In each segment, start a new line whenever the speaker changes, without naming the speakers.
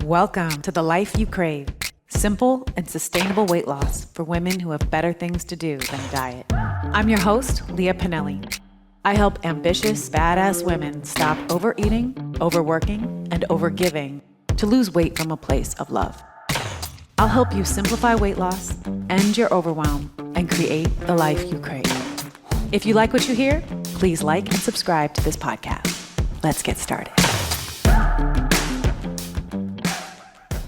Welcome to the life you crave. Simple and sustainable weight loss for women who have better things to do than diet. I'm your host, Leah Pinelli. I help ambitious, badass women stop overeating, overworking, and overgiving to lose weight from a place of love. I'll help you simplify weight loss, end your overwhelm, and create the life you crave. If you like what you hear, please like and subscribe to this podcast. Let's get started.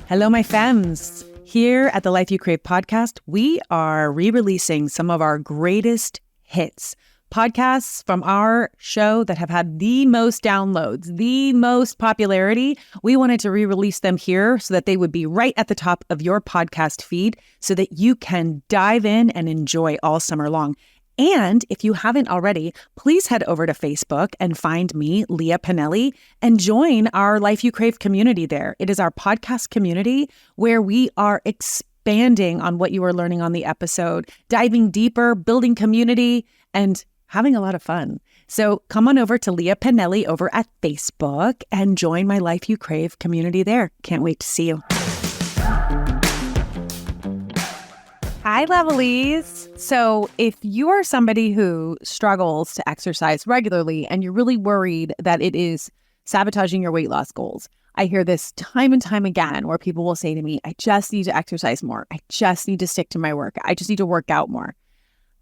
Hello, my femmes. Here at the Life You Crave podcast, we are re-releasing some of our greatest hits, podcasts from our show that have had the most downloads, the most popularity. We wanted to re-release them here so that they would be right at the top of your podcast feed so that you can dive in and enjoy all summer long. And if you haven't already, please head over to Facebook and find me, Leah Pinelli, and join our Life You Crave community there. It is our podcast community where we are expanding on what you are learning on the episode, diving deeper, building community, and having a lot of fun. So come on over to Leah Pinelli over at Facebook and join my Life You Crave community there. Can't wait to see you. Hi, lovelies. So if you are somebody who struggles to exercise regularly and you're really worried that it is sabotaging your weight loss goals, I hear this time and time again where people will say to me, I just need to exercise more. I just need to stick to my work. I just need to work out more.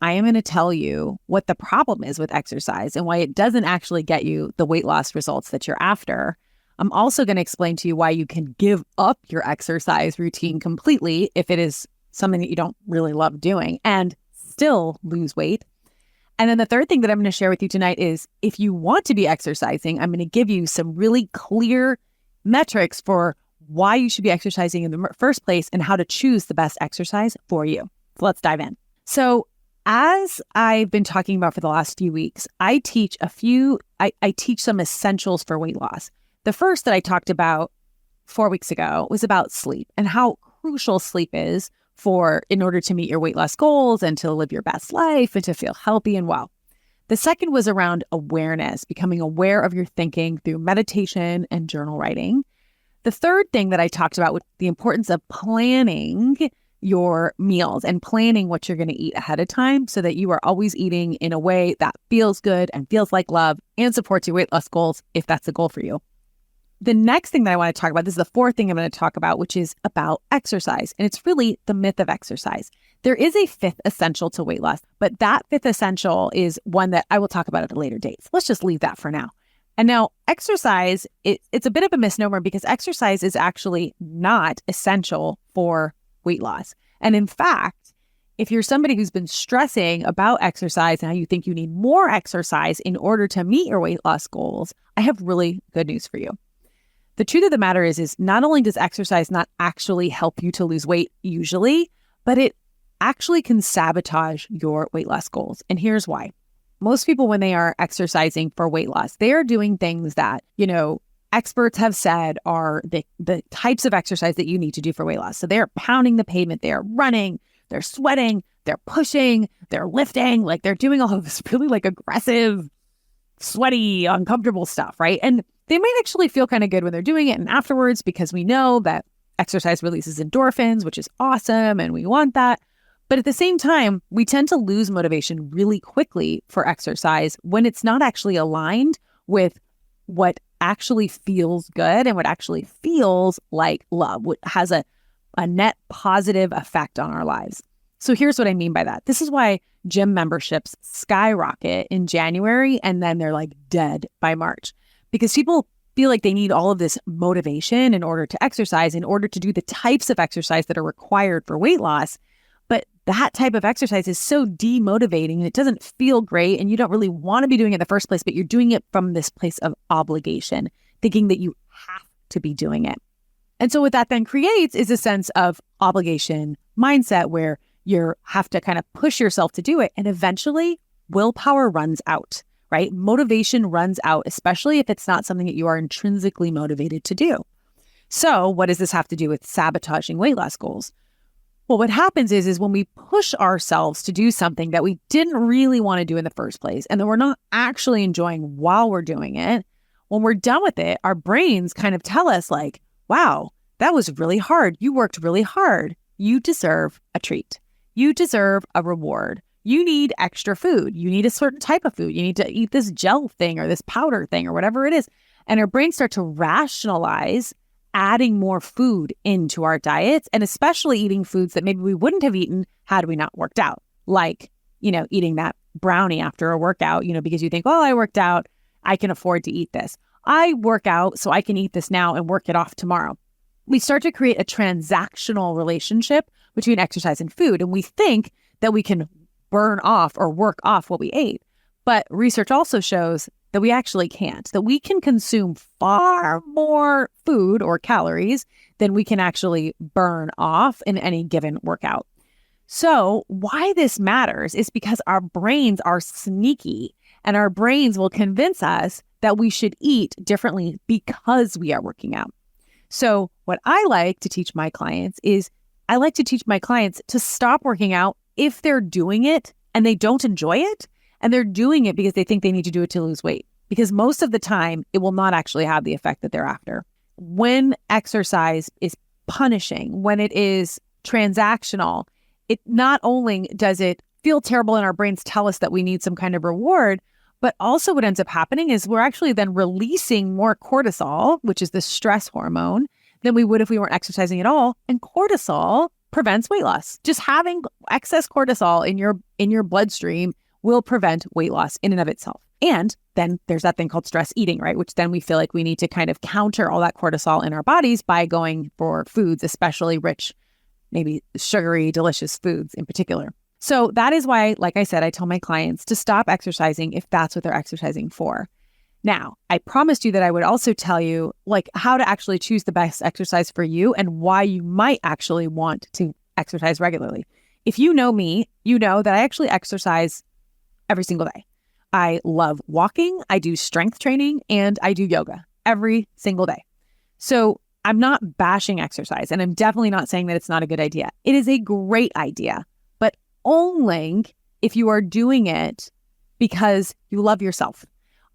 I am going to tell you what the problem is with exercise and why it doesn't actually get you the weight loss results that you're after. I'm also going to explain to you why you can give up your exercise routine completely if it is something that you don't really love doing and still lose weight. And then the third thing that I'm going to share with you tonight is if you want to be exercising, I'm going to give you some really clear metrics for why you should be exercising in the first place and how to choose the best exercise for you. So let's dive in. So as I've been talking about for the last few weeks, I teach some essentials for weight loss. The first that I talked about 4 weeks ago was about sleep and how crucial sleep is in order to meet your weight loss goals and to live your best life and to feel healthy and well. The second was around awareness, becoming aware of your thinking through meditation and journal writing. The third thing that I talked about was the importance of planning your meals and planning what you're going to eat ahead of time so that you are always eating in a way that feels good and feels like love and supports your weight loss goals if that's a goal for you. The next thing that I want to talk about, this is the fourth thing I'm going to talk about, which is about exercise. And it's really the myth of exercise. There is a fifth essential to weight loss, but that fifth essential is one that I will talk about at a later date. So let's just leave that for now. And now exercise, it's a bit of a misnomer because exercise is actually not essential for weight loss. And in fact, if you're somebody who's been stressing about exercise and how you think you need more exercise in order to meet your weight loss goals, I have really good news for you. The truth of the matter is not only does exercise not actually help you to lose weight usually, but it actually can sabotage your weight loss goals. And here's why. Most people, when they are exercising for weight loss, they are doing things that, experts have said are the types of exercise that you need to do for weight loss. So they're pounding the pavement, they're running, they're sweating, they're pushing, they're lifting, like they're doing all of this really like aggressive, sweaty, uncomfortable stuff, right? And they might actually feel kind of good when they're doing it and afterwards because we know that exercise releases endorphins, which is awesome and we want that. But at the same time, we tend to lose motivation really quickly for exercise when it's not actually aligned with what actually feels good and what actually feels like love, what has a net positive effect on our lives. So here's what I mean by that. This is why gym memberships skyrocket in January and then they're like dead by March. Because people feel like they need all of this motivation in order to exercise, in order to do the types of exercise that are required for weight loss. But that type of exercise is so demotivating and it doesn't feel great and you don't really want to be doing it in the first place, but you're doing it from this place of obligation, thinking that you have to be doing it. And so what that then creates is a sense of obligation mindset where you have to kind of push yourself to do it. And eventually willpower runs out. Right? Motivation runs out, especially if it's not something that you are intrinsically motivated to do. So what does this have to do with sabotaging weight loss goals? Well, what happens is when we push ourselves to do something that we didn't really want to do in the first place, and that we're not actually enjoying while we're doing it, when we're done with it, our brains kind of tell us like, wow, that was really hard. You worked really hard. You deserve a treat. You deserve a reward. You need extra food. You need a certain type of food. You need to eat this gel thing or this powder thing or whatever it is. And our brains start to rationalize adding more food into our diets, and especially eating foods that maybe we wouldn't have eaten had we not worked out. Like, eating that brownie after a workout, because you think, oh, I worked out, I can afford to eat this. I work out, so I can eat this now and work it off tomorrow. We start to create a transactional relationship between exercise and food. And we think that we can burn off or work off what we ate. But research also shows that we actually can't, that we can consume far more food or calories than we can actually burn off in any given workout. So why this matters is because our brains are sneaky, and our brains will convince us that we should eat differently because we are working out. So what I like to teach my clients is I like to teach my clients to stop working out if they're doing it and they don't enjoy it, and they're doing it because they think they need to do it to lose weight. Because most of the time, it will not actually have the effect that they're after. When exercise is punishing, when it is transactional, it not only does it feel terrible and our brains tell us that we need some kind of reward, but also what ends up happening is we're actually then releasing more cortisol, which is the stress hormone, than we would if we weren't exercising at all. And cortisol prevents weight loss. Just having excess cortisol in your bloodstream will prevent weight loss in and of itself. And then there's that thing called stress eating, right? Which then we feel like we need to kind of counter all that cortisol in our bodies by going for foods, especially rich, maybe sugary, delicious foods in particular. So that is why, like I said, I tell my clients to stop exercising if that's what they're exercising for. Now, I promised you that I would also tell you how to actually choose the best exercise for you and why you might actually want to exercise regularly. If you know me, you know that I actually exercise every single day. I love walking, I do strength training, and I do yoga every single day. So I'm not bashing exercise, and I'm definitely not saying that it's not a good idea. It is a great idea, but only if you are doing it because you love yourself.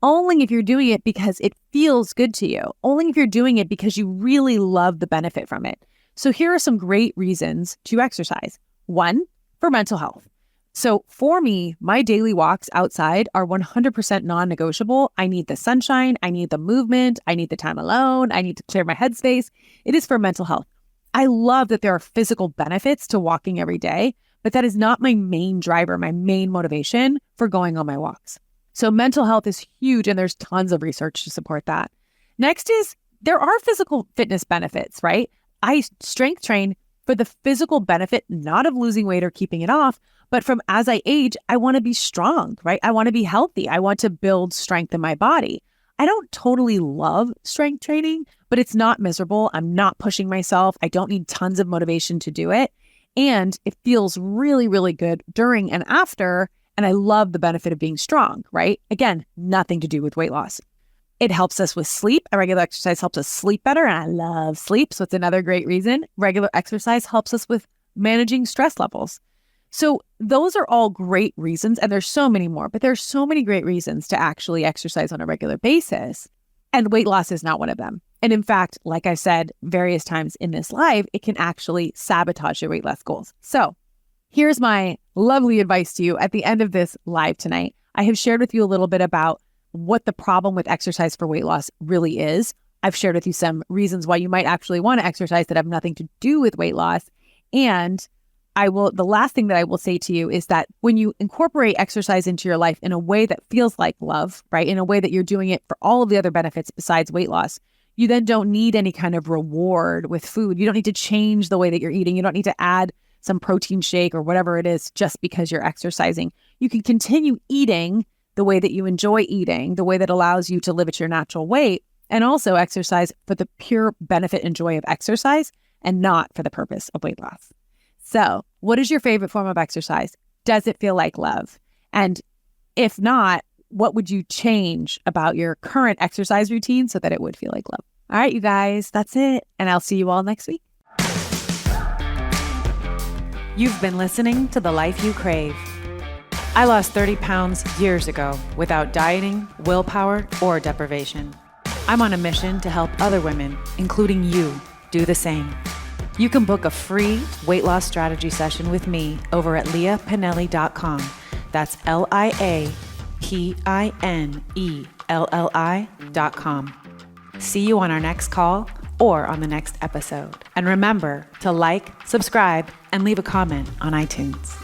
Only if you're doing it because it feels good to you. Only if you're doing it because you really love the benefit from it. So here are some great reasons to exercise. 1, for mental health. So for me, my daily walks outside are 100% non-negotiable. I need the sunshine. I need the movement. I need the time alone. I need to clear my headspace. It is for mental health. I love that there are physical benefits to walking every day, but that is not my main driver, my main motivation for going on my walks. So mental health is huge, and there's tons of research to support that. Next is there are physical fitness benefits, right? I strength train for the physical benefit, not of losing weight or keeping it off, but from as I age, I want to be strong, right? I want to be healthy. I want to build strength in my body. I don't totally love strength training, but it's not miserable. I'm not pushing myself. I don't need tons of motivation to do it. And it feels really, really good during and after. And I love the benefit of being strong, right? Again, nothing to do with weight loss. It helps us with sleep. A regular exercise helps us sleep better, and I love sleep. So it's another great reason. Regular exercise helps us with managing stress levels. So those are all great reasons, and there's so many more, but there's so many great reasons to actually exercise on a regular basis. And weight loss is not one of them. And in fact, like I said various times in this live, it can actually sabotage your weight loss goals. So here's my lovely advice to you at the end of this live tonight. I have shared with you a little bit about what the problem with exercise for weight loss really is. I've shared with you some reasons why you might actually want to exercise that have nothing to do with weight loss. And the last thing that I will say to you is that when you incorporate exercise into your life in a way that feels like love, right? In a way that you're doing it for all of the other benefits besides weight loss, you then don't need any kind of reward with food. You don't need to change the way that you're eating. You don't need to add some protein shake or whatever it is just because you're exercising. You can continue eating the way that you enjoy eating, the way that allows you to live at your natural weight, and also exercise for the pure benefit and joy of exercise and not for the purpose of weight loss. So what is your favorite form of exercise? Does it feel like love? And if not, what would you change about your current exercise routine so that it would feel like love? All right, you guys, that's it. And I'll see you all next week. You've been listening to The Life You Crave. I lost 30 pounds years ago without dieting, willpower, or deprivation. I'm on a mission to help other women, including you,
do the same. You can book a free weight loss strategy session with me over at leahpinelli.com. That's LIAPINELLI.com. See you on our next call or on the next episode. And remember to like, subscribe, and leave a comment on iTunes.